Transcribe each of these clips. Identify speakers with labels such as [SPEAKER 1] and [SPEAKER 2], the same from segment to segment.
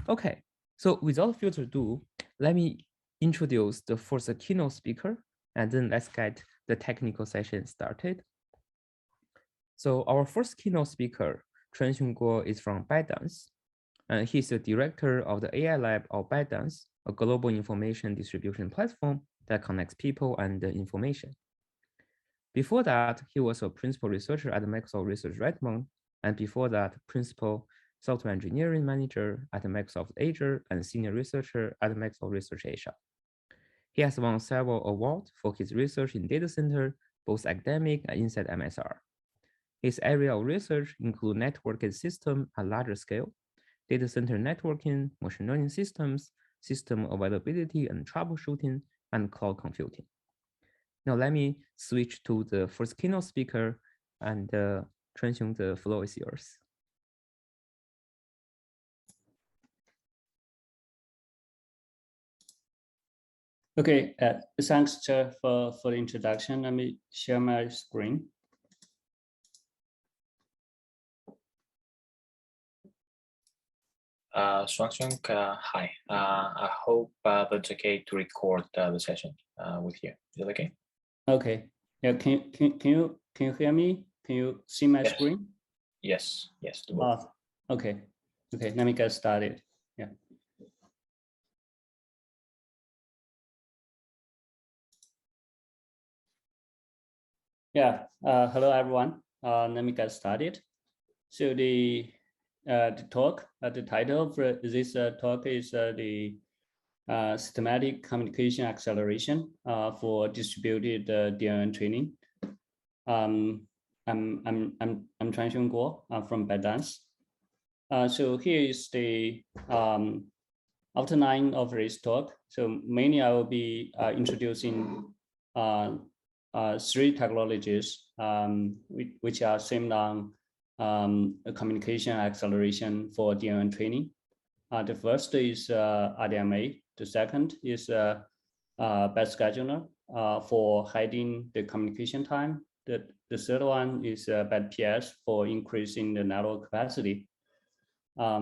[SPEAKER 1] Okay, so without further ado, let me introduce the first keynote speaker, and then let's get the technical session started. So our first keynote speaker, Chunxun Guo, is from BytePS, and he's the director of the AI lab of BytePS, a global information distribution platform that connects people and information. Before that, he was a principal researcher at Microsoft Research Redmond, and before that, principal software engineering manager at Microsoft Azure and senior researcher at Microsoft Research Asia. He has won several awards for his research in data center, both academic and inside MSR. His area of research include networked system at larger scale, data center networking, machine learning systems, system availability and troubleshooting, and cloud computing. Now let me switch to the first keynote speaker, and Chunxun, the floor is yours.
[SPEAKER 2] Okay, thanks, Chair, for the introduction. Let me share my screen.
[SPEAKER 3] Shuang, hi. I hope that's okay to record the session with you. Is it okay?
[SPEAKER 2] Okay. Yeah. Can you hear me? Can you see my screen?
[SPEAKER 3] Yes. Yes.
[SPEAKER 2] Okay. Okay. Let me get started. Yeah. Yeah. Hello, everyone. Let me get started. So the talk, the title for this talk is the systematic communication acceleration for distributed DNN training. I'm Chunxun Guo from BytePS. So here is the outline of this talk. So mainly I will be introducing three technologies which are same on communication acceleration for DNN training. The first is RDMA. The second is batch scheduler for hiding the communication time. The third one is BytePS for increasing the network capacity. I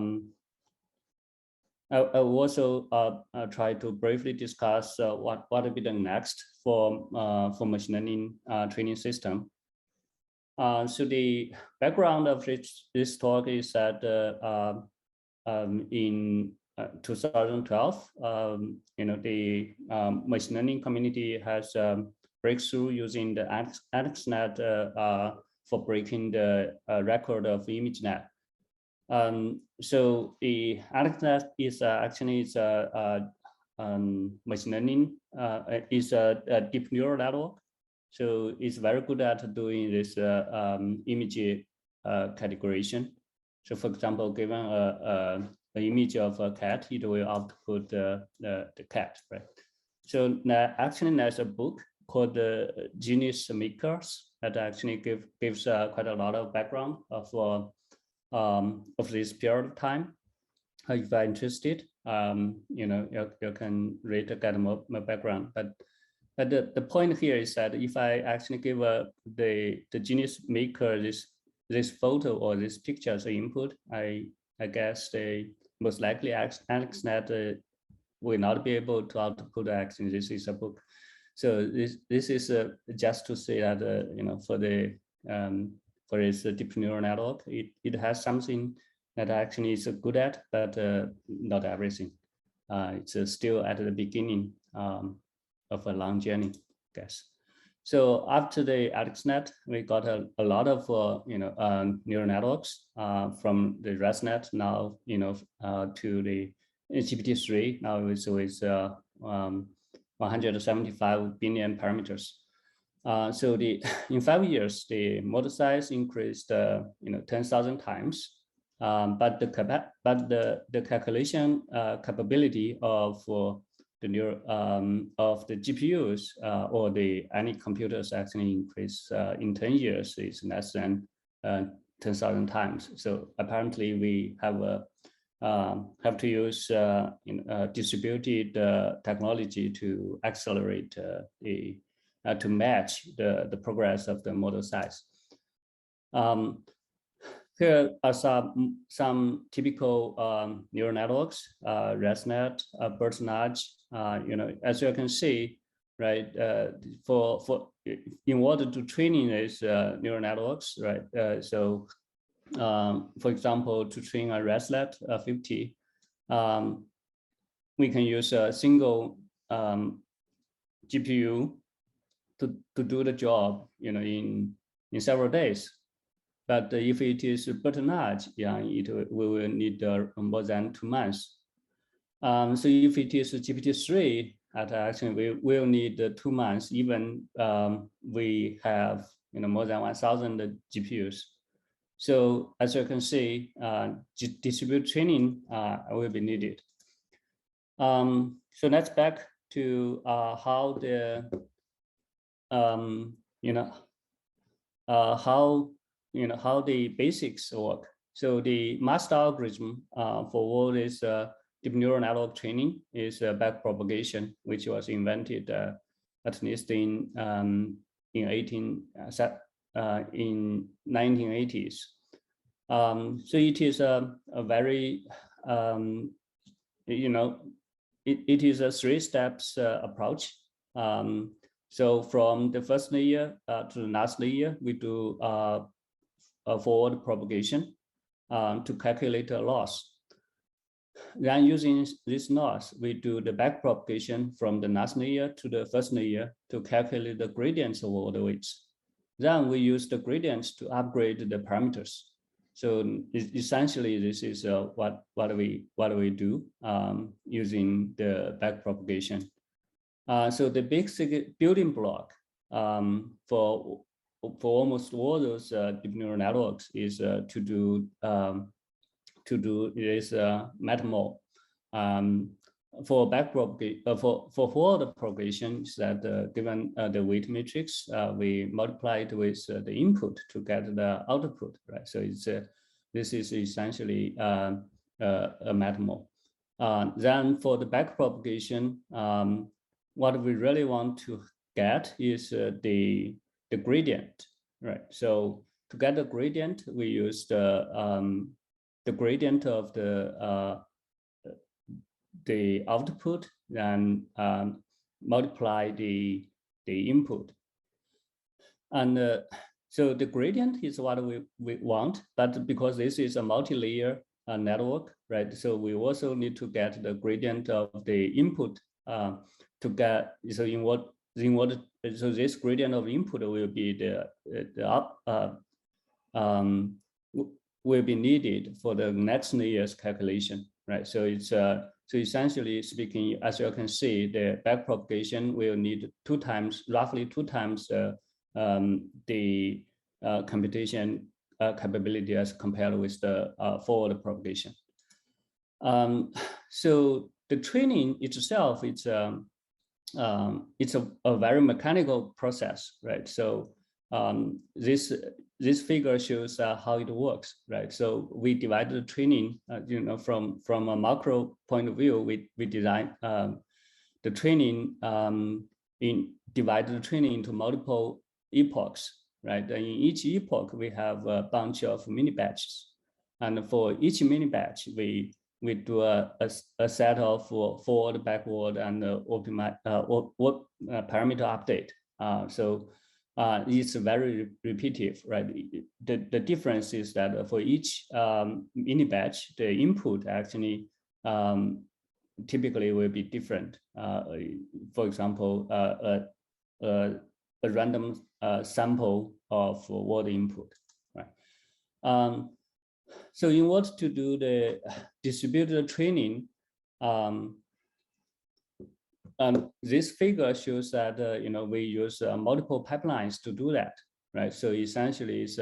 [SPEAKER 2] will also try to briefly discuss what will be the next for machine learning training system. So the background of this talk is that in 2012, the machine learning community has breakthrough using the AlexNet for breaking the record of ImageNet. So the AlexNet is actually machine learning is a deep neural network. So it's very good at doing this image categorization. So for example, given an image of a cat, it will output the cat, right? So actually there's a book called the Genius Makers that actually gives quite a lot of background of this period of time. If you're interested, you can read to get more background. But the point here is that if I actually give the Genius Maker this photo or this picture as an input, I guess they most likely AlexNet will not be able to output actually this is a book. So this is just to say that for its deep neural network, it has something that actually is good at, but not everything. It's still at the beginning of a long journey, I guess. So after the AlexNet, we got a lot of neural networks from the ResNet now to the GPT-3 now is 175 billion parameters. So in 5 years the model size increased 10,000 times, but the calculation capability of the GPUs or any computers actually increase in 10 years is less than 10,000 times. So apparently we have to use distributed technology to accelerate to match the progress of the model size. here are some typical neural networks, ResNet, BirdNudge. As you can see, right? In order to training these neural networks, right? For example, to train a ResNet 50, we can use a single GPU to do the job, in several days. But if it is BirdNudge, we will need more than 2 months. So if it is GPT-3, actually we will need 2 months, even we have more than 1,000 GPUs. So as you can see, distributed training will be needed. So let's back to how the how the basics work. So the master algorithm for all this deep neural network training is backpropagation, which was invented at least in 1980s. So it is a very it is a 3 steps approach. So from the first layer to the last layer, we do a forward propagation to calculate a loss. Then using this loss, we do the back propagation from the last layer to the first layer to calculate the gradients of all the weights. Then we use the gradients to upgrade the parameters. So essentially, this is what we do using the back propagation. So the basic building block for almost all those deep neural networks is to do this MetaMod. For back propagation, for forward propagation, is that given the weight matrix, we multiply it with the input to get the output, right? So it's this is essentially a MetaMod. Then for the back propagation, what we really want to get is the gradient, right? So to get the gradient, we use the gradient of the output, then multiply the input. And so the gradient is what we want, but because this is a multi-layer network, right? So we also need to get the gradient of the input to get, so so this gradient of input will be will be needed for the next layer's calculation, right? So it's so essentially speaking, as you can see, the back propagation will need roughly two times the computation capability as compared with the forward propagation. So the training itself, it's a very mechanical process, right? So this figure shows how it works, right? So we divide the training, from a macro point of view, we design the training divide the training into multiple epochs, right? And in each epoch, we have a bunch of mini batches, and for each mini batch, we do a set of forward, backward, and optimize parameter update. So it's very repetitive, right? The difference is that for each mini batch, the input actually typically will be different. For example, a random sample of word input, right? So in order to do the distributed training, this figure shows that we use multiple pipelines to do that, right? So essentially, it's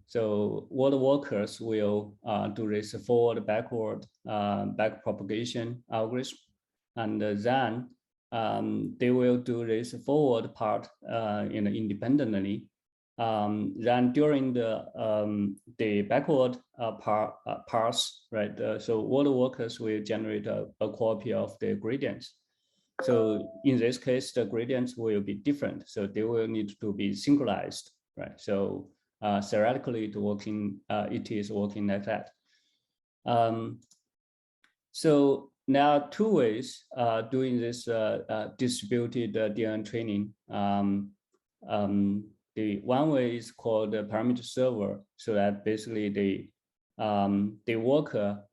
[SPEAKER 2] so all the workers will do this forward, backward, back propagation algorithm, and then they will do this forward part independently. Then during the backward parts, right? So all the workers will generate a copy of the gradients. So in this case, the gradients will be different. So they will need to be synchronized, right? So theoretically it is working like that. So there are two ways doing this distributed DNN training. The one way is called the parameter server, so that basically the worker,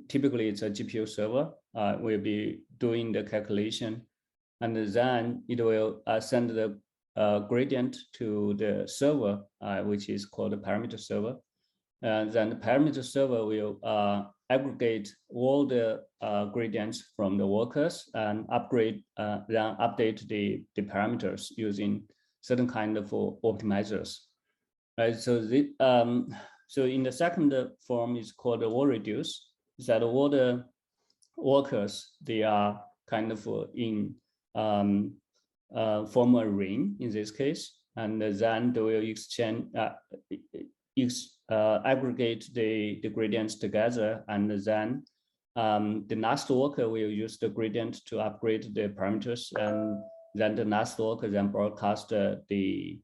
[SPEAKER 2] typically it's a GPU server, will be doing the calculation, and then it will send the gradient to the server, which is called the parameter server. And then the parameter server will aggregate all the gradients from the workers and then update the parameters using certain kind of optimizers, right? So so in the second form is called the wall reduce, is that all the workers, they are kind of in form a ring in this case, and then they will exchange aggregate the gradients together, and then the last worker will use the gradient to upgrade the parameters, and then the last worker then broadcast the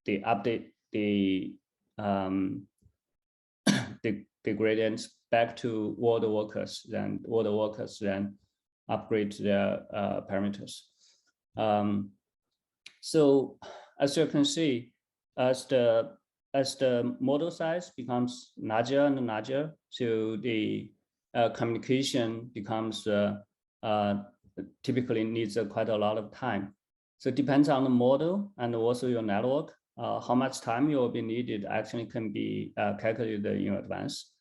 [SPEAKER 2] update the gradients back to all the workers. Then all the workers then upgrade their parameters. So as you can see, as the model size becomes larger and larger, so the communication becomes typically needs quite a lot of time. So it depends on the model and also your network, how much time you will be needed actually can be calculated in advance.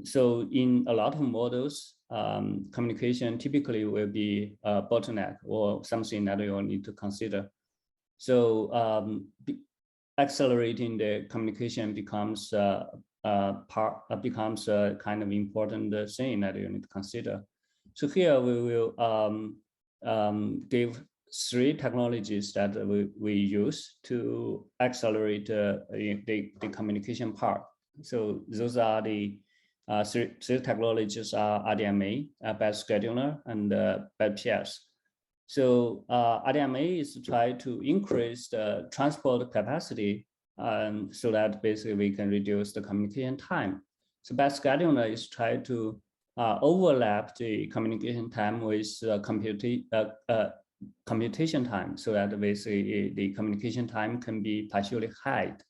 [SPEAKER 2] So in a lot of models, communication typically will be a bottleneck or something that you will need to consider. So accelerating the communication becomes a kind of important thing that you need to consider. So here we will give 3 technologies that we use to accelerate the communication part. So those are the 3 technologies are RDMA, batch scheduler, and BytePS. So RDMA is to try to increase the transport capacity, so that basically we can reduce the communication time. So batch scheduler is try to overlap the communication time with computation time, so that basically the communication time can be partially hide.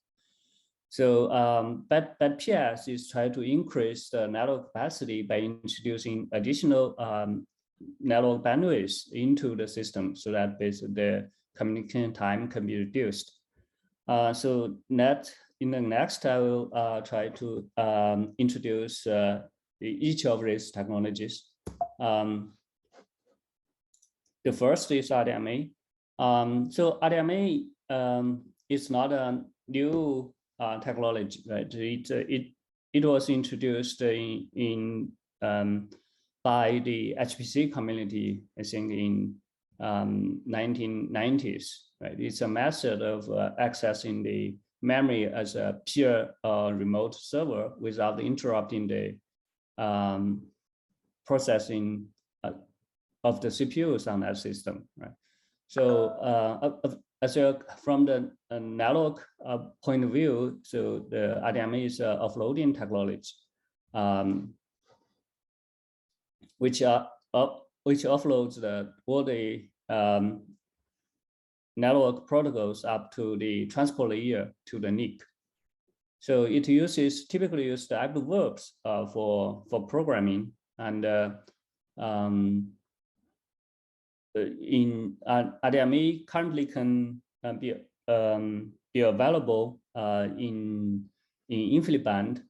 [SPEAKER 2] So BytePS is try to increase the network capacity by introducing additional network bandwidth into the system, so that basically the communication time can be reduced. So in the next, I will try to introduce each of these technologies. The first is RDMA. So RDMA is not a new technology, right? It was introduced by the HPC community, I think in 1990s, right? It's a method of accessing the memory as a pure remote server without interrupting the processing of the CPUs on that system, right? So from the network point of view, so the RDMA is offloading technology, which offloads all the network protocols up to the transport layer to the NIC. So it typically uses the active verbs for programming, and in RDMA currently can be available in InfiniBand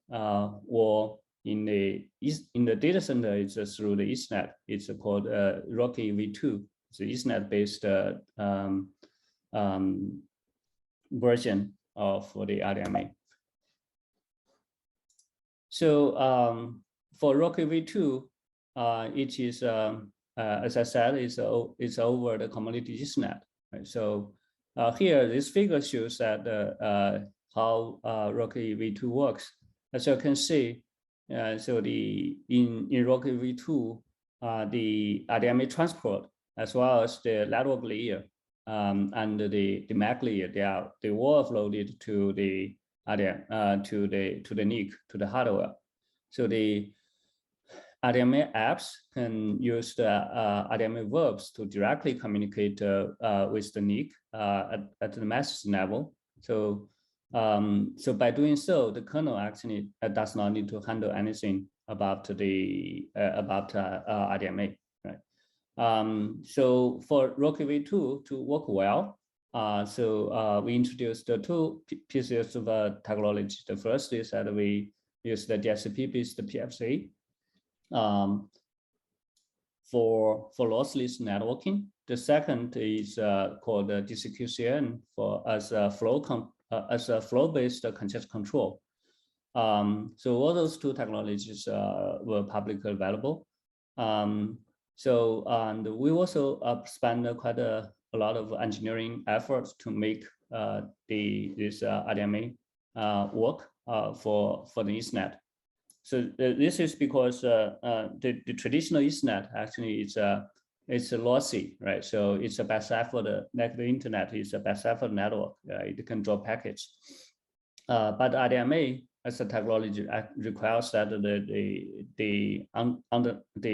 [SPEAKER 2] or in the data center. It's through the Ethernet. It's called Rocky V2. It's the Ethernet-based version of the RDMA. So for Rocky V2, it is as I said, it's over the commodity Ethernet. Right? So here, this figure shows that how Rocky V2 works. As you can see, so in Rocky V2, the RDMA transport as well as the network layer and the MAC layer, they were uploaded to the NIC, to the hardware. So the RDMA apps can use the RDMA verbs to directly communicate with the NIC at the message level. So so by doing so, the kernel actually does not need to handle anything about the RDMA, right? So for Rocky V2 to work well, we introduced the two pieces of technology. The first is that we use the DSP-based PFC for lossless networking. The second is called DCQCN as a flow-based context control. So all those two technologies were publicly available. And we also spent quite a lot of engineering efforts to make this RDMA work for the Ethernet. So this is because the traditional Ethernet actually it's a lossy, right? So it's a best effort, like the internet is a best effort network. It can draw packets. But RDMA as a technology requires that the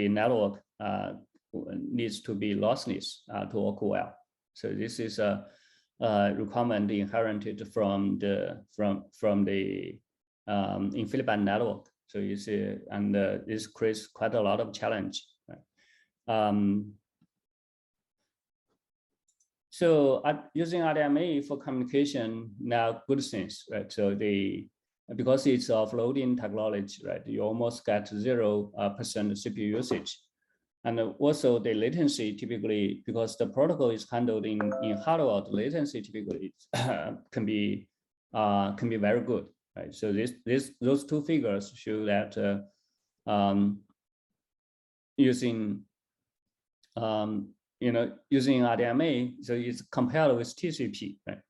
[SPEAKER 2] network needs to be lossless to work well. So this is a requirement inherited from the InfiniBand network. So you see, and this creates quite a lot of challenge. Right? So using RDMA for communication now good things, right? So because it's offloading technology, right? You almost get 0% CPU usage. And also the latency typically, because the protocol is handled in hardware, the latency typically can be very good, right? So those two figures show that using using RDMA, so it's compared with TCP, right?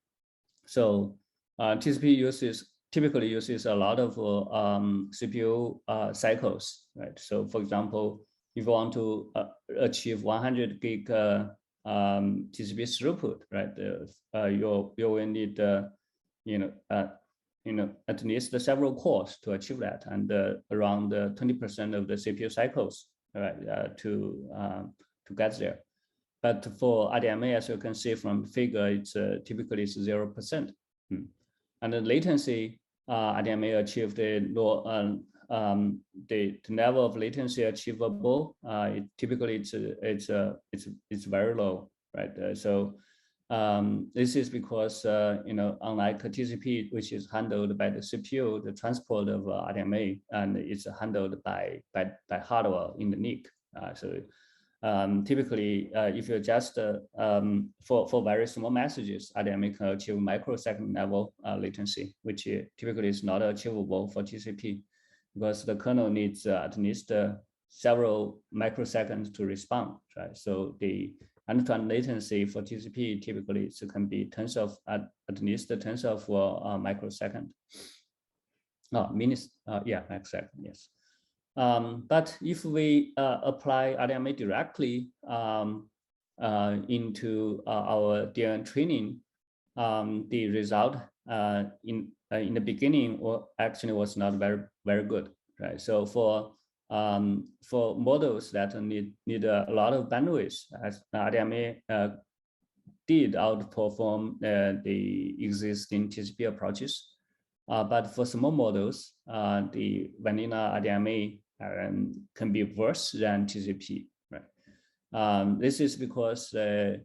[SPEAKER 2] So TCP typically uses a lot of CPU cycles, right? So for example, if you want to achieve 100 gig TCP throughput, right? You will need at least several cores to achieve that, and around 20% of the CPU cycles, right, to get there. But for RDMA, as you can see from the figure, it's typically 0%. And the latency, RDMA achieved the level of latency achievable. Typically, it's very low, right? So this is because unlike TCP, which is handled by the CPU, the transport of RDMA and it's handled by hardware in the NIC. Typically, if you just for very small messages, RDMA can achieve microsecond level latency, which typically is not achievable for TCP, because the kernel needs at least several microseconds to respond, right? So the end-to-end latency for TCP typically can be tens of at least tens of microsecond, minutes, microsecond, yes. But if we apply RDMA directly into our DNN training, the result in the beginning actually was not very good, right? So for models that need a lot of bandwidth, as RDMA did outperform the existing TCP approaches. But for small models, the vanilla RDMA can be worse than TCP, right? This is because the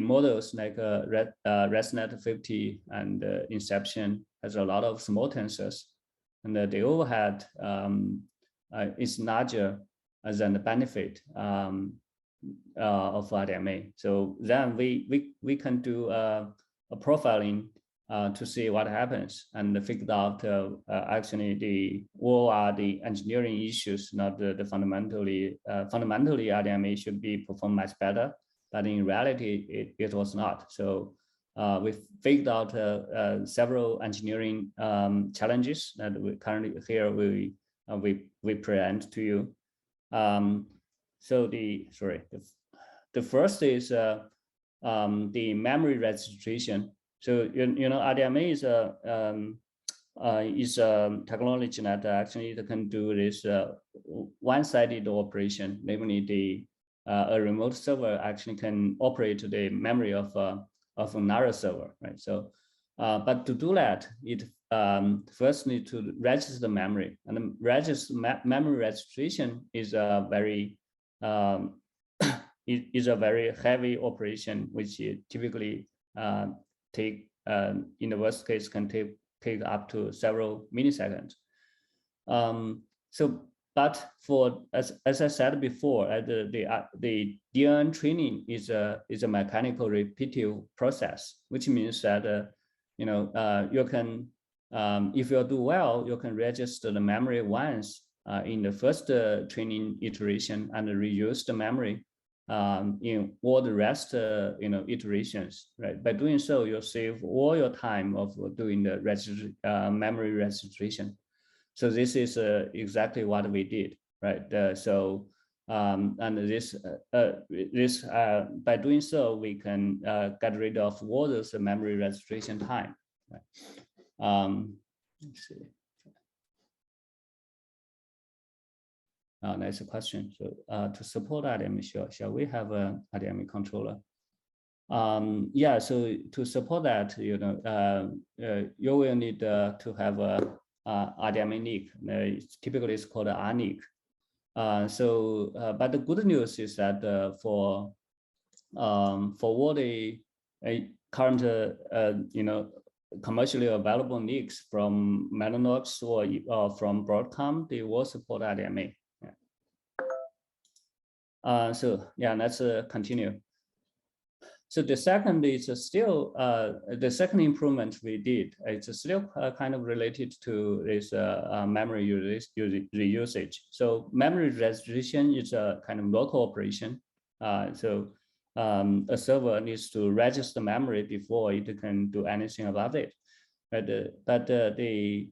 [SPEAKER 2] models like ResNet 50 and Inception has a lot of small tensors, and the overhead is larger than the benefit of RDMA. So then we can do a profiling to see what happens, and figure out actually what are the engineering issues, not the fundamentally RDMA should be performed much better, but in reality it was not. So we figured out several engineering challenges that we currently here we present to you. So the first is the memory registration. So you know RDMA is a technology that actually it can do this one-sided operation, namely a remote server actually can operate the memory of another server, right? So, but to do that, it first need to register the memory, and the memory registration is a very it is a very heavy operation, which typically take in the worst case can take up to several milliseconds. But for as I said before, the DNN training is a mechanical repetitive process, which means that you know you can if you do well, you can register the memory once in the first training iteration and reuse the memory in all the rest you know iterations, right? By doing so, you'll save all your time of doing the memory registration. So this is exactly what we did, right? And this by doing so, we can get rid of all those memory registration time. Right? Let's see. Nice question. So to support RDMA, shall we have a RDMA controller? Yeah. So to support that, you know, you will need to have a RDMA NIC. Typically, it's called RNIC. But the good news is that for all the current you know commercially available NICs from Mellanox or from Broadcom, they will support RDMA. Yeah. So yeah, let's continue. So the second is still the second improvement we did. It's still kind of related to this memory reusage. So memory registration is a kind of local operation. So a server needs to register memory before it can do anything about it. But this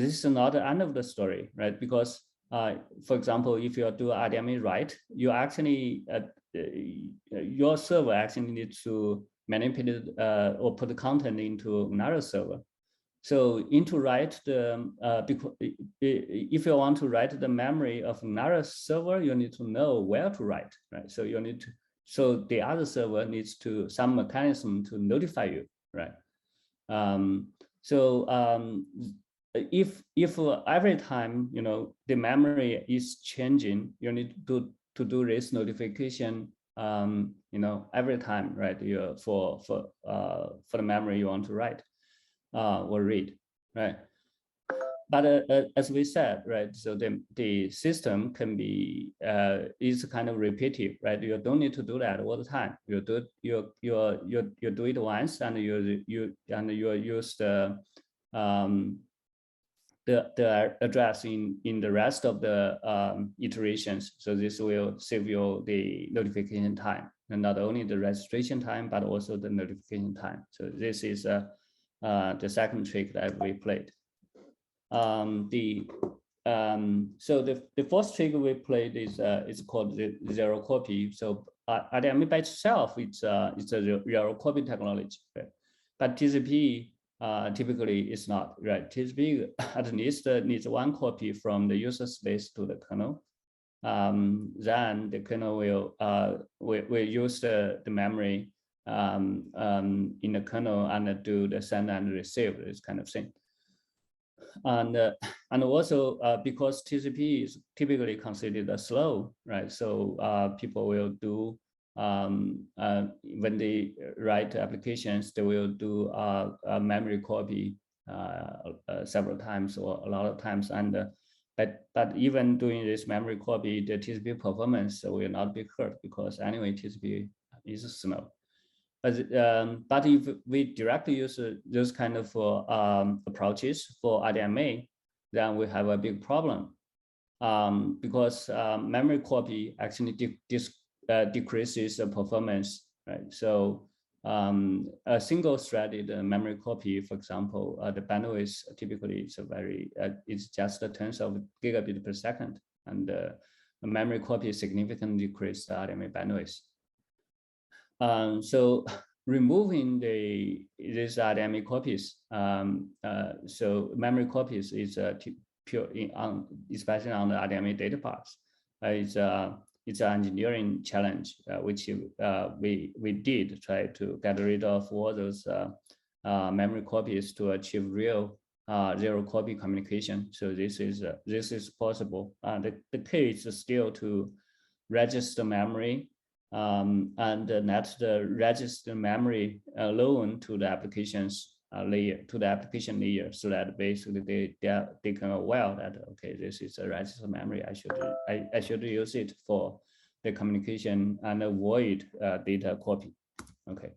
[SPEAKER 2] is not the end of the story, right? Because for example, if you do RDMA write, you actually your server actually needs to manipulate or put the content into another server. So into write the if you want to write the memory of another server, you need to know where to write, right? So you need to, so the other server needs to some mechanism to notify you, right? If every time you know the memory is changing, you need to do this notification you know every time, right? For the memory you want to write or read, right? But as we said, right, so the system can be is kind of repetitive, right? You don't need to do that all the time. You do it once, and you use the address in the rest of the iterations. So this will save you the notification time, and not only the registration time, but also the notification time. So this is the second trick that we played. So the first trick we played is called the zero copy. So RDMA by itself, it's a zero copy technology, right? But TCP typically it's not, right? TCP at least needs one copy from the user space to the kernel. Then the kernel will use the memory in the kernel and do the send and receive, this kind of thing. And also because TCP is typically considered slow, right? So people will do when they write applications, they will do a memory copy several times or a lot of times. And but even doing this memory copy, the TCP performance will not be hurt because anyway TCP is slow. But if we directly use those kind of approaches for RDMA, then we have a big problem because memory copy actually decreases the performance, right? So a single-threaded memory copy, for example, the bandwidth typically it's just a tens of gigabit per second, and memory copy significantly decrease the RDMA bandwidth. So removing these RDMA copies, so memory copies is pure especially on the RDMA data paths. It's an engineering challenge, which we did try to get rid of all those memory copies to achieve real zero copy communication. So this is possible. The key is still to register memory and net the register memory alone to the applications layer, to the application layer, so that basically they can aware that, okay, this is a register memory. I should use it for the communication and avoid data copy. Okay,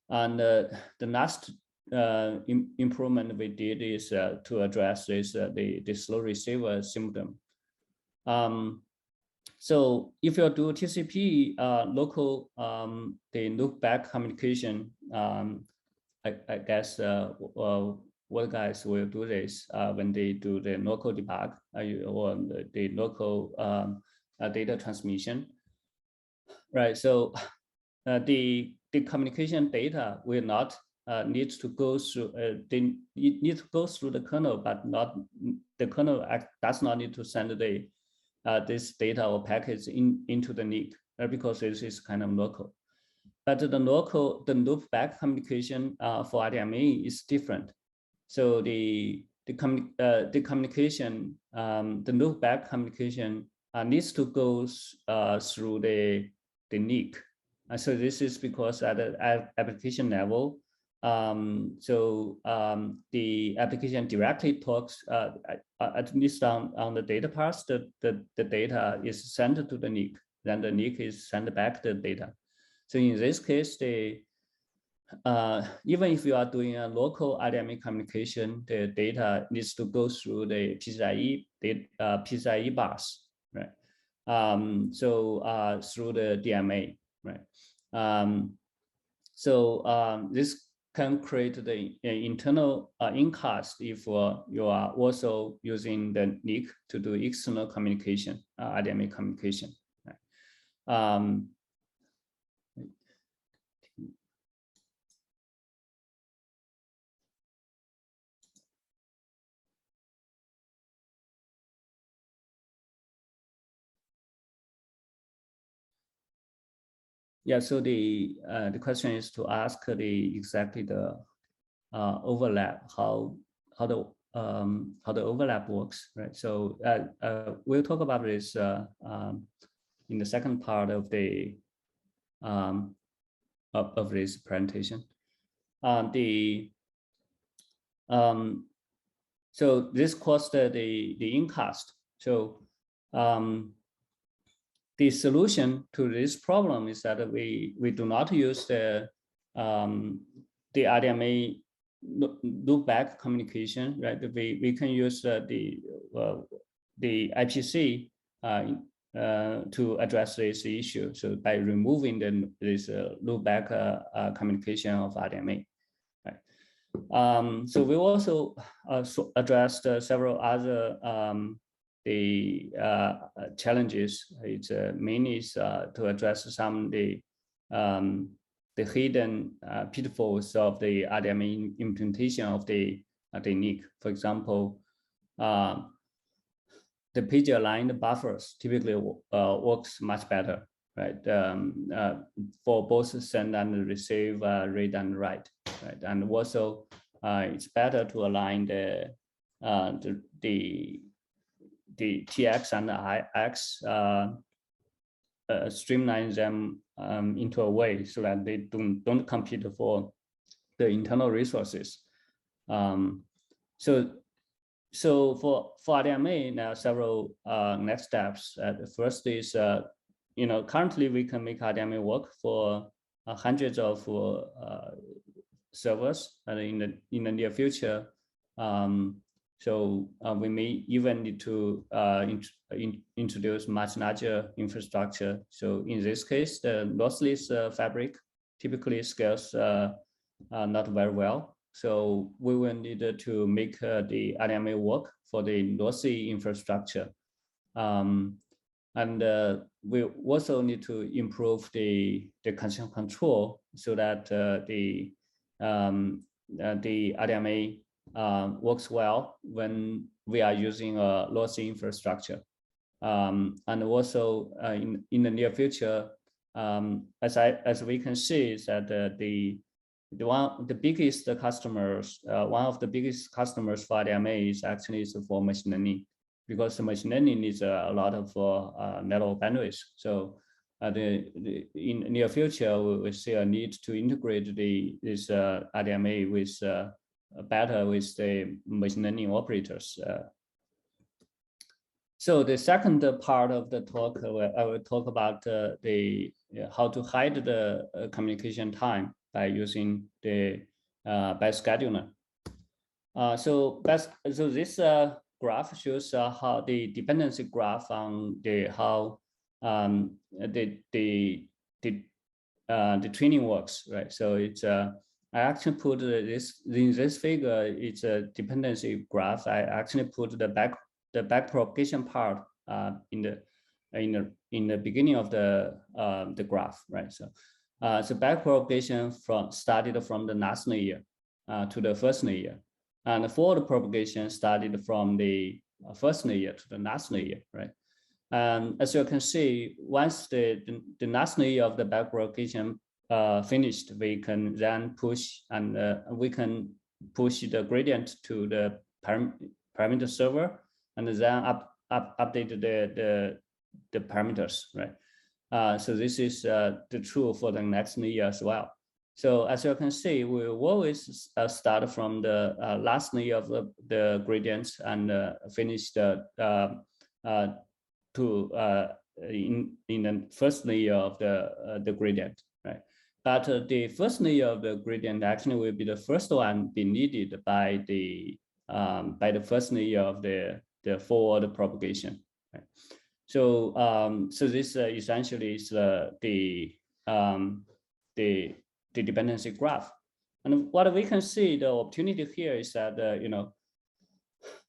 [SPEAKER 2] and the last improvement we did is to address this the slow receiver symptom. So if you do TCP local the loopback communication, I guess what guys will do this when they do the local debug or the local data transmission, right? So the communication data will not need to go through. They need to go through the kernel, but not the kernel does not need to send the this data or packets into the NIC, because this is kind of local. But the loopback communication for RDMA is different. So the communication, the loopback communication needs to go through the NIC. So this is because at the application level, the application directly talks, at least on the data parts, the data is sent to the NIC, then the NIC is sent back the data. So in this case, even if you are doing a local RDMA communication, the data needs to go through the PCIe bus, right? Through the DMA, right? This can create the internal incast if you are also using the NIC to do external communication, RDMA communication. Right? Yeah, so the question is to ask exactly the overlap, how the overlap works, right? So we'll talk about this in the second part of the of this presentation. So this caused the incast. So the solution to this problem is that we do not use the RDMA loopback communication, right? We can use the IPC to address this issue. So by removing this loopback communication of RDMA, right? So we also addressed several other challenges. It's mainly to address some of the hidden pitfalls of the RDMA implementation of the NIC. For example, the page aligned buffers typically works much better, right? For both send and receive, read and write, right? And also, it's better to align the TX and the IX, streamline them into a way so that they don't compete for the internal resources. So for RDMA, now several next steps. The first is, currently we can make RDMA work for hundreds of servers, and in the near future. We may even need to introduce much larger infrastructure. So in this case, the lossless fabric typically scales not very well. So we will need to make the RDMA work for the lossy infrastructure. And we also need to improve the condition control so that the RDMA works well when we are using a lossy infrastructure. And also in the near future, as we can see, is that one of the biggest customers for RDMA is actually for machine learning, because machine learning needs a lot of network bandwidth. So in the near future, we see a need to integrate this RDMA with better with the machine learning operators. So the second part of the talk, I will talk about how to hide the communication time by using the BytePS scheduler. So this graph shows how the dependency graph on how the training works, right? So it's I actually put this in this figure. It's a dependency graph. I actually put the backpropagation part in the beginning of the graph, right? So so backpropagation started from the last layer to the first layer, and forward propagation started from the first layer to the last layer, right? And as you can see, once the last layer of the backpropagation finished, we can then push and we can push the gradient to the parameter server, and then update the parameters, right? So this is the true for the next layer as well. So as you can see, we always start from the last layer of the gradients and finish in the first layer of the gradient, right? But the first layer of the gradient actually will be the first one be needed by the first layer of the forward propagation, right? So so this essentially is the dependency graph. And what we can see, the opportunity here is that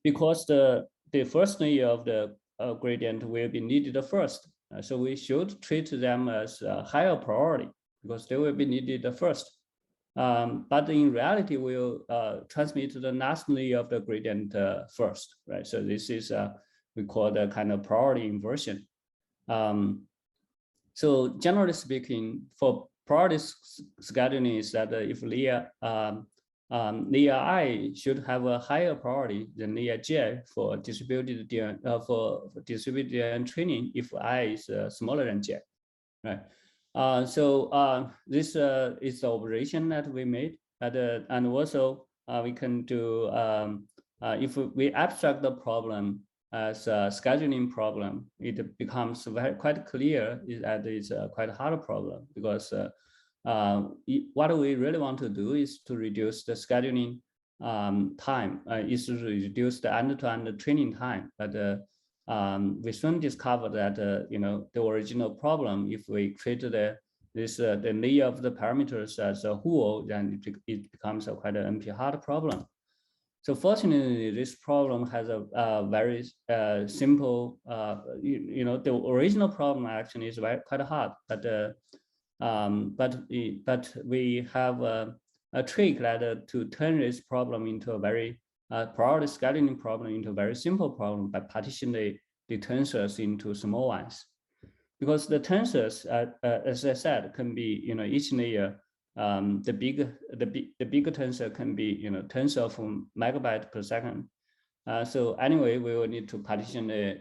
[SPEAKER 2] because the first layer of the gradient will be needed first, so we should treat them as a higher priority because they will be needed first. But in reality, we'll transmit to the last layer of the gradient first, right? So this is we call the kind of priority inversion. So generally speaking, for priority scheduling is that if layer I should have a higher priority than layer J for distributed DNN training if I is smaller than J, right? So this is the operation that we made, and also we can do if we abstract the problem as a scheduling problem, it becomes quite clear that it's a quite hard problem because what we really want to do is to reduce the scheduling time, is to reduce the end-to-end training time. But we soon discovered that the original problem, if we treat the layer of the parameters as a whole, then it becomes a quite an NP hard problem. So fortunately, this problem has a very simple, the original problem actually is quite hard, but we have a trick that to turn this problem into a very priority scheduling problem into a very simple problem by partitioning the tensors into small ones. Because the tensors, as I said, can be each layer. The bigger tensor can be tens of megabytes per second. So anyway, we will need to partition the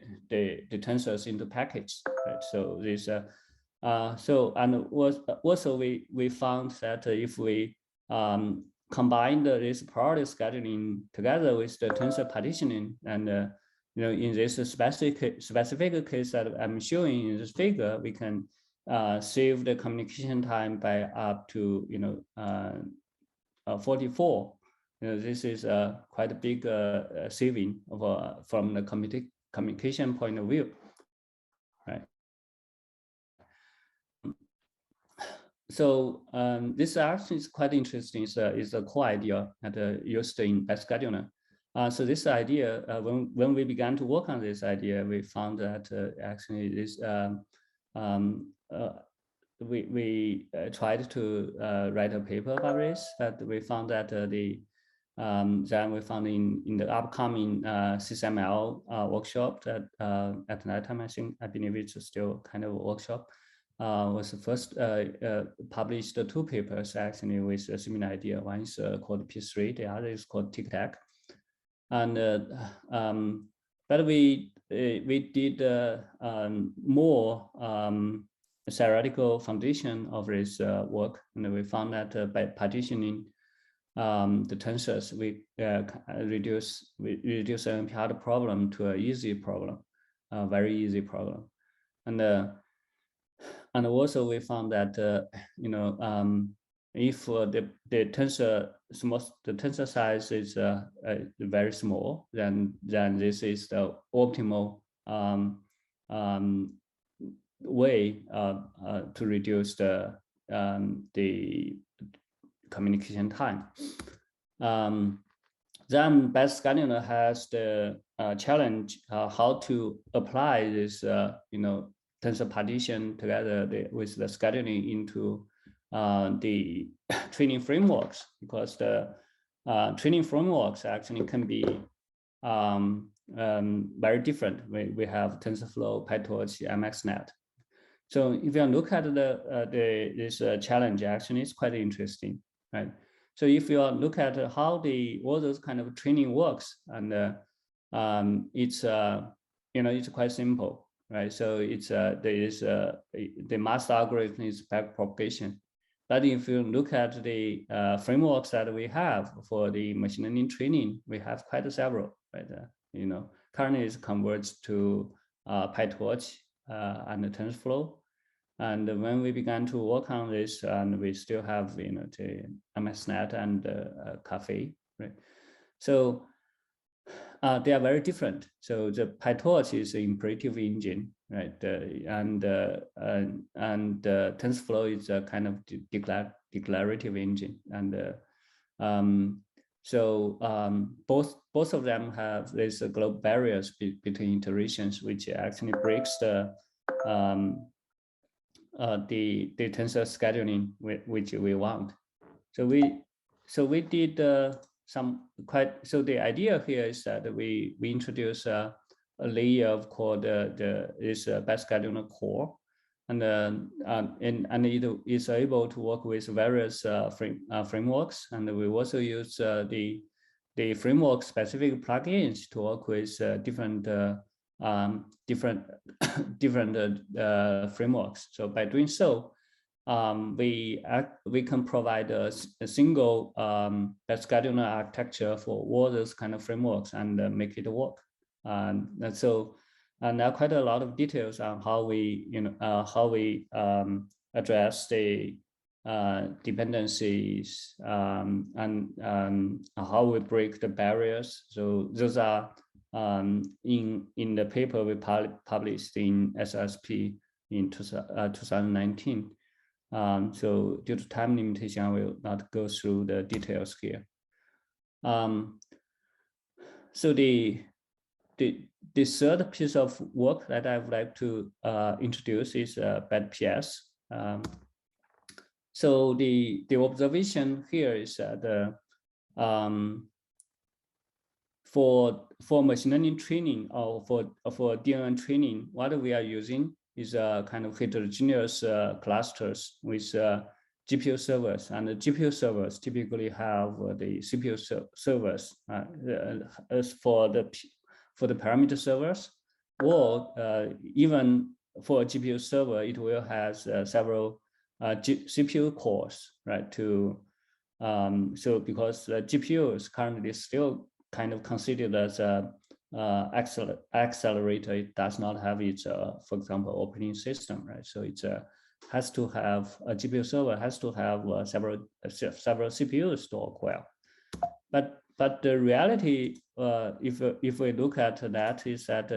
[SPEAKER 2] tensors into packets. Right? So this and also we found that if we combine this priority scheduling together with the tensor partitioning, and in this specific case that I'm showing in this figure, we can save the communication time by up to 44. This is quite a big saving from the communication point of view, right? So this actually is quite interesting. It's a core idea that used in BytePS scheduler. So this idea, when we began to work on this idea, we found that actually this we tried to write a paper about this, but we found that then we found in the upcoming CSML workshop that at that time, I believe it's still kind of a workshop, was the first published 2 papers actually with a similar idea. One is called P3, the other is called Tic-Tac. And but we did more theoretical foundation of this work, and we found that by partitioning the tensors, we reduce an NP-hard problem to an easy problem, a very easy problem, and also we found that if the tensor size is very small, then this is the optimal way to reduce the communication time. Then BytePS has the challenge how to apply this tensor partition together with the scheduling into the training frameworks, because the training frameworks actually can be very different. We have TensorFlow, PyTorch, MXNet. So if you look at this challenge, actually it's quite interesting, right? So if you look at how all those kind of training works, and it's it's quite simple, right? So it's the master algorithm is backpropagation. But if you look at the frameworks that we have for the machine learning training, we have quite several, right? Currently it converts to PyTorch and TensorFlow. And when we began to work on this, and we still have the MXNet and Cafe, right? So they are very different. So the PyTorch is an imperative engine, right? And TensorFlow is a kind of declarative engine. And both of them have these global barriers between iterations, which actually breaks the tensor scheduling which we want. So we did so the idea here is that we introduce a layer called this BytePS scheduler core, and it is able to work with various frameworks, and we also use the framework specific plugins to work with different frameworks. So by doing so, we can provide a single BytePS scheduler architecture for all those kind of frameworks and make it work. And there are quite a lot of details on how we address the dependencies and how we break the barriers. So those are in the paper we published in SSP in 2019. So due to time limitation, I will not go through the details here. So the third piece of work that I would like to introduce is BytePS. So the observation here is that for machine learning training or for DNN training, what we are using is a kind of heterogeneous clusters with GPU servers, and the GPU servers typically have the CPU servers as for the parameter servers, or even for a GPU server, it will have several CPU cores, right? So because GPU is currently still kind of considered as a accelerator, it does not have its, for example, operating system, right? So it has to have a GPU server has to have several CPUs to work well. But the reality, if we look at that, is that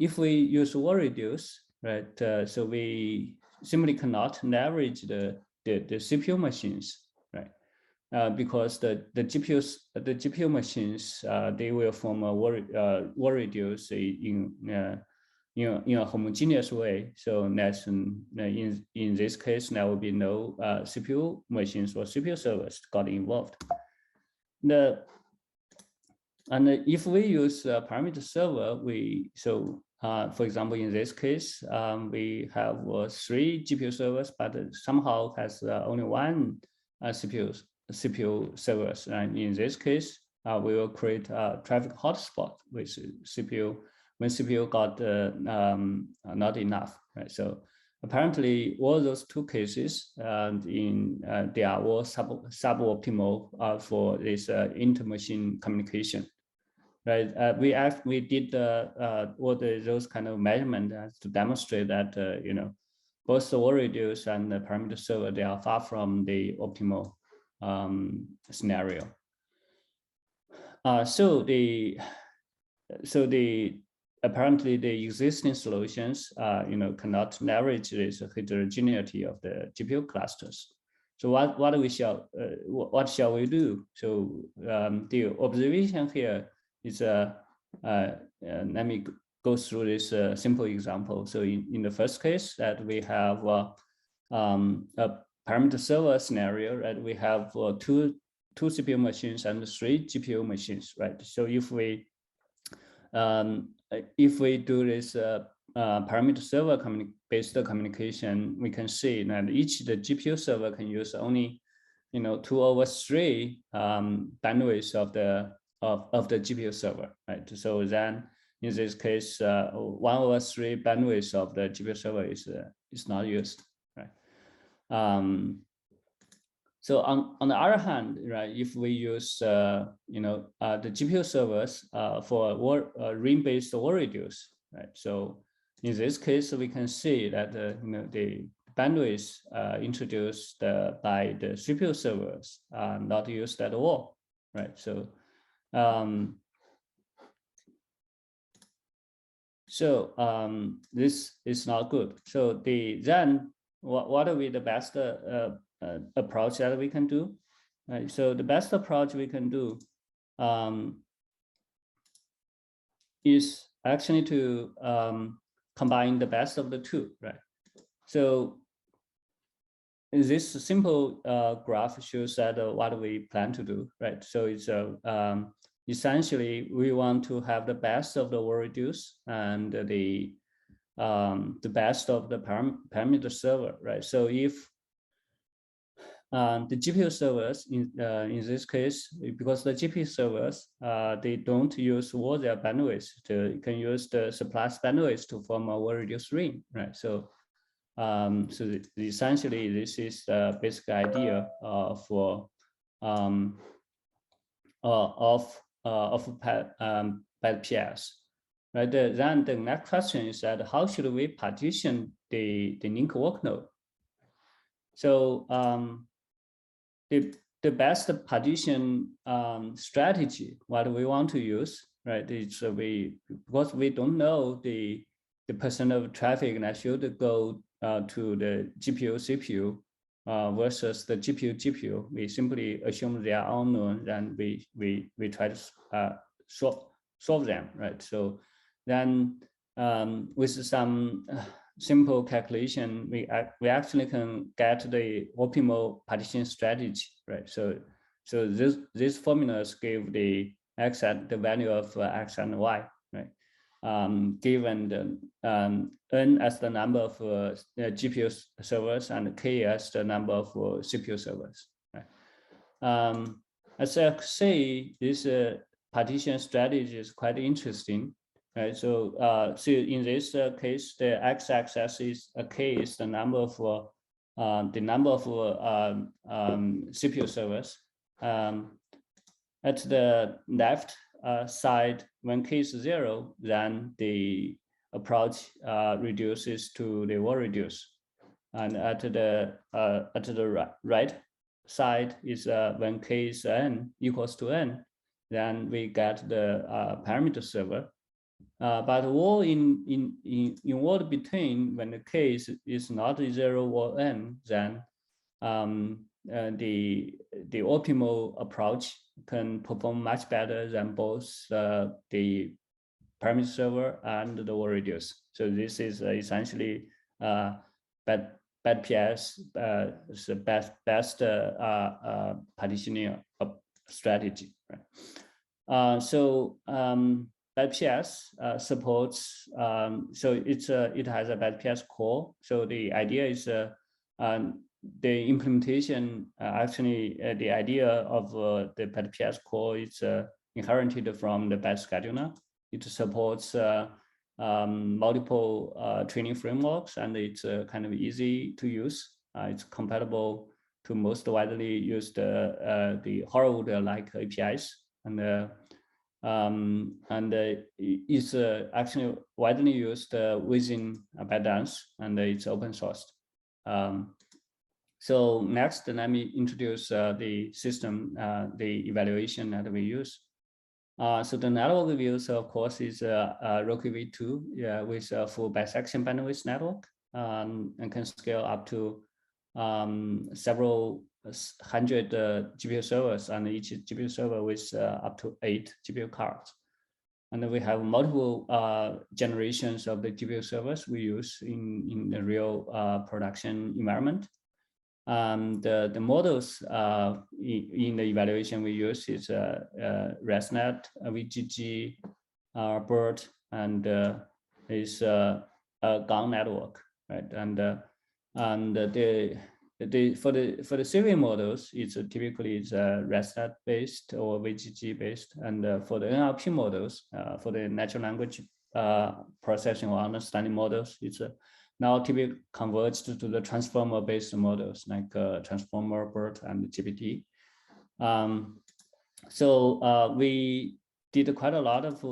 [SPEAKER 2] if we use word reduce, right? So we simply cannot leverage the CPU machines, right? because the GPU machines they will form a war radius in a homogeneous way. So that's in this case there will be no CPU machines or CPU servers got involved. And if we use a parameter server, for example, in this case, we have 3 GPU servers, but somehow has only 1 CPU servers. And in this case, we will create a traffic hotspot with CPU when CPU got not enough, right? So apparently, all those 2 cases, they are all suboptimal for this inter-machine communication. Right, we did all those kind of measurements to demonstrate that both the war radius and the parameter server, they are far from the optimal scenario. Apparently the existing solutions cannot leverage this heterogeneity of the GPU clusters. So what shall we do? So the observation here is let me go through this simple example. So in the first case that we have a parameter server scenario, right? We have 2 CPU machines and 3 GPU machines, right? So if we do this parameter server based communication, we can see that the GPU server can use only 2/3 bandwidth of the GPU server, right? So then in this case, 1/3 bandwidth of the GPU server is not used, right? So on the other hand, right, if we use the GPU servers for ring-based war radius, right? So in this case, we can see that the bandwidth introduced by the CPU servers are not used at all, right? So this is not good. So then what will be the best approach that we can do? Right. So the best approach we can do is actually to combine the best of the 2, right? So this simple graph shows that what we plan to do, right? So it's essentially we want to have the best of the war radius and the best of the parameter server, right? So if the GPU servers in this case, because the GPU servers they don't use all their bandwidth, you can use the surplus bandwidth to form a war radius ring, right? So essentially this is the basic idea for BytePS, right? Then the next question is that how should we partition the link workload? So the best partition strategy, what we want to use, right? Is because we don't know the percent of traffic that should go to the GPU CPU versus the GPU. We simply assume they are unknown, and we try to solve them, right? So then with some simple calculation, we actually can get the optimal partition strategy, right? So these formulas give the x at the value of x and y, right? Given the n as the number of GPU servers and k as the number of CPU servers, right? As I say, this partition strategy is quite interesting, right? So, in this case, the x-axis is k is the number of CPU servers. At the left side, when k is 0, then the approach reduces to the war radius, and at the right side is when k is n equals to n, then we get the parameter server. But all in all between, when the k is not 0 or n, then the optimal approach can perform much better than both the parameter server and the word reduce. So this is essentially BytePS is the best partitioning strategy. Right? So BytePS supports. So it has a BytePS core. So the idea is the implementation, actually, the idea of the BytePS core is inherited from the Byte scheduler. It supports multiple training frameworks, and it's kind of easy to use. It's compatible to most widely used the Horwood-like APIs, and it's actually widely used within ByteDance, and it's open sourced. So next, let me introduce the system, the evaluation that we use. So the network views, of course, is Rocky V2 with a full bisection bandwidth network, and can scale up to several hundred GPU servers, and each GPU server with up to 8 GPU cards. And then we have multiple generations of the GPU servers we use in the real production environment. And the models in the evaluation we use is ResNet, VGG, BERT, and is a GAN network, right? And for the CV models, it's typically ResNet based or VGG based, and for the NLP models, for the natural language processing or understanding models, it's now typically converged to the transformer-based models like Transformer, BERT, and GPT. So we did quite a lot of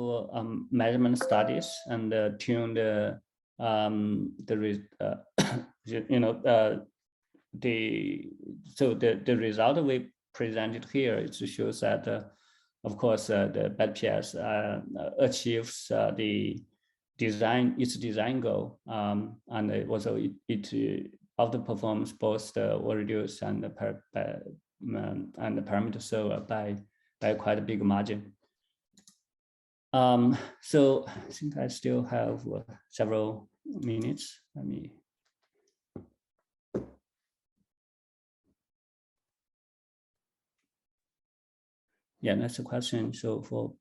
[SPEAKER 2] measurement studies and tuned the result we presented here. It shows that, of course, the BytePS achieves its design goal, and also it outperforms both the word reduce and the parameter server by quite a big margin. So I think I still have several minutes. Let me. Yeah, that's a question. So for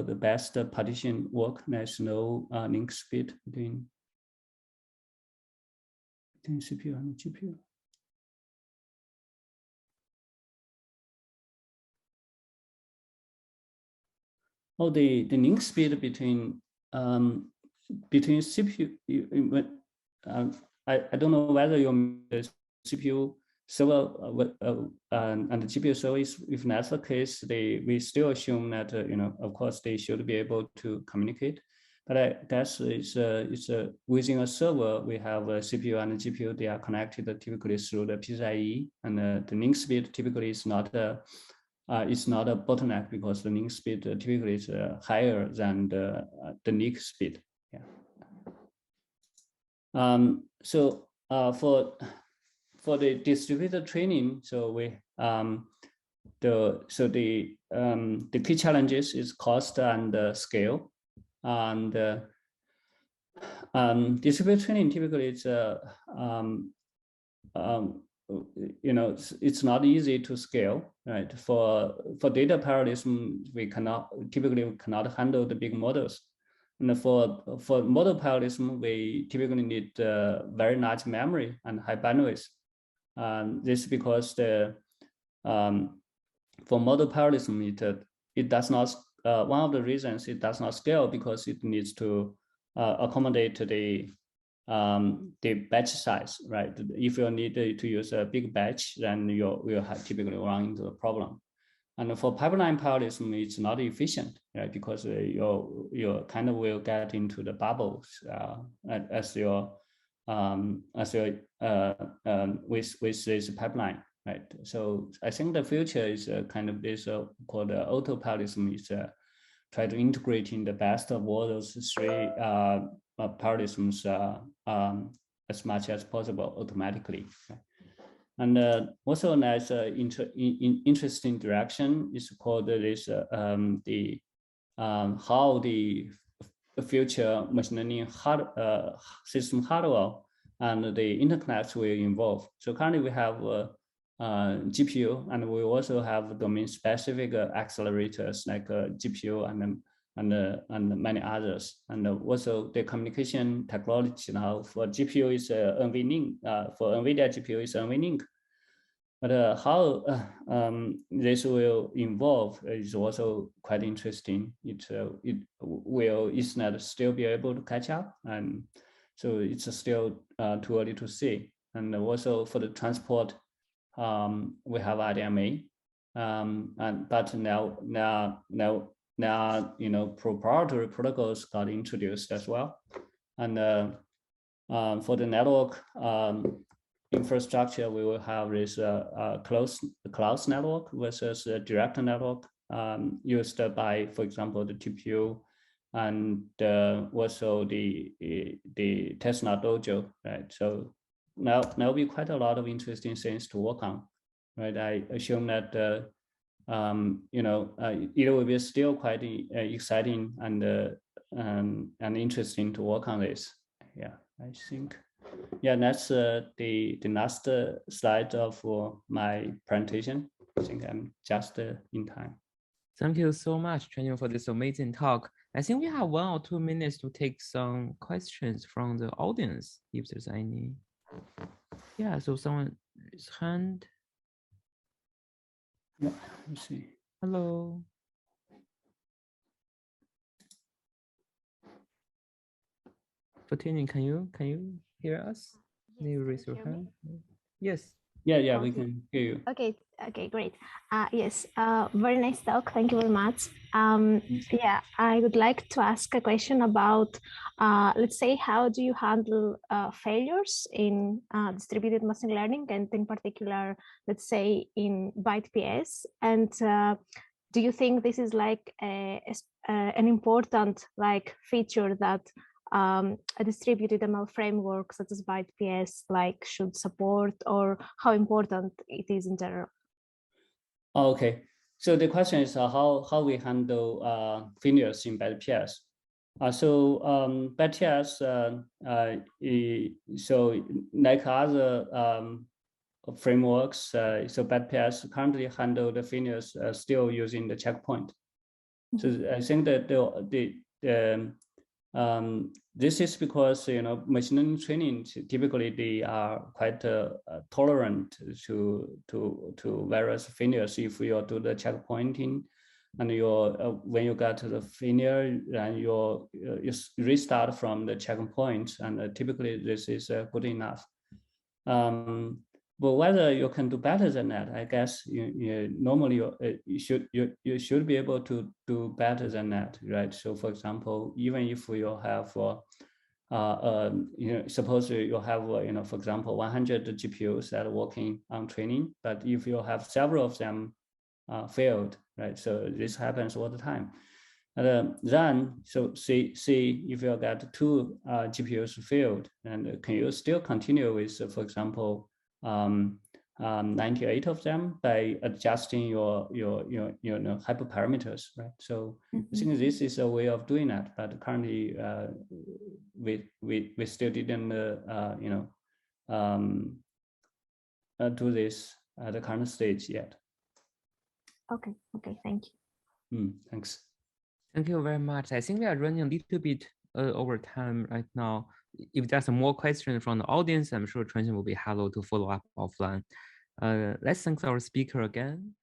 [SPEAKER 2] the best partition work, there's no link speed between CPU and GPU. Oh, the link speed between CPU. I don't know whether your CPU server and the GPU server is, if that's the case, we still assume that of course they should be able to communicate. But I guess it's within a server we have a CPU and a GPU. They are connected typically through the PCIe, and the link speed typically is not a bottleneck, because the link speed typically is higher than the NIC speed. Yeah. So for the distributed training, so we the key challenges is cost and scale, and distributed training typically it's not easy to scale, right? For data parallelism, we cannot handle the big models. And for model parallelism, we typically need very large memory and high bandwidth. This is because for model parallelism, it does not. One of the reasons it does not scale because it needs to accommodate the batch size, right? If you need to use a big batch, then you will typically run into a problem. And for pipeline parallelism, it's not efficient, right? Because you kind of will get into the bubbles as your with this pipeline, right? So I think the future is kind of this called auto parallelism. Is try to integrate in the best of all those three parallelisms as much as possible automatically. And also a nice interesting direction is called this how the future machine learning system hardware and the interconnects will evolve. So currently we have GPU, and we also have domain-specific accelerators like GPU and many others. And also the communication technology now for GPU is NVLink. For NVIDIA GPU is NVLink. But how this will evolve is also quite interesting. Will Ethernet still be able to catch up? And so it's still too early to see. And also for the transport, we have RDMA, but now proprietary protocols got introduced as well. And for the network infrastructure, we will have this closed network versus a direct network used by, for example, the TPU and also the Tesla Dojo, right? So now there'll be quite a lot of interesting things to work on, right? I assume that it will be still quite exciting and interesting to work on this. Yeah, I think. Yeah, that's the last slide of my presentation. I think I'm just in time.
[SPEAKER 1] Thank you so much, Chuan, for this amazing talk. I think we have 1 or 2 minutes to take some questions from the audience, if there's any. Yeah, so someone raise hand.
[SPEAKER 2] Yeah, let's see.
[SPEAKER 1] Hello. Partition, can you hear us? Can you raise your hand? Yes.
[SPEAKER 2] Yeah,
[SPEAKER 4] Okay.
[SPEAKER 2] we can hear you.
[SPEAKER 4] Okay, great. Yes, very nice talk. Thank you very much. Yeah, I would like to ask a question about, let's say, how do you handle failures in distributed machine learning, and in particular, let's say, in BytePS? And do you think this is like an important feature that a distributed ML framework such as BytePS should support, or how important it is in general?
[SPEAKER 2] Oh, okay, so the question is how we handle failures in BytePS. So BytePS, so like other frameworks, so BytePS currently handle the failures still using the checkpoint. So I think that this is because machine learning training typically they are quite tolerant to various failures. If you do the checkpointing, and when you get to the failure, and you restart from the checkpoint, and typically this is good enough. But whether you can do better than that, I guess normally you should be able to do better than that, right? So, for example, even if you have, suppose you have, for example, 100 GPUs that are working on training, but if you have several of them failed, right? So this happens all the time. And then, so see if you got 2 GPUs failed, and can you still continue with, for example, 98 of them by adjusting your hyperparameters, right? So I think this is a way of doing that, but currently we still didn't do this at the current stage yet.
[SPEAKER 4] Okay, thank you.
[SPEAKER 2] Thanks.
[SPEAKER 1] Thank you very much. I think we are running a little bit over time right now. If there's more questions from the audience, I'm sure Chuan will be happy to follow up offline. Let's thank our speaker again.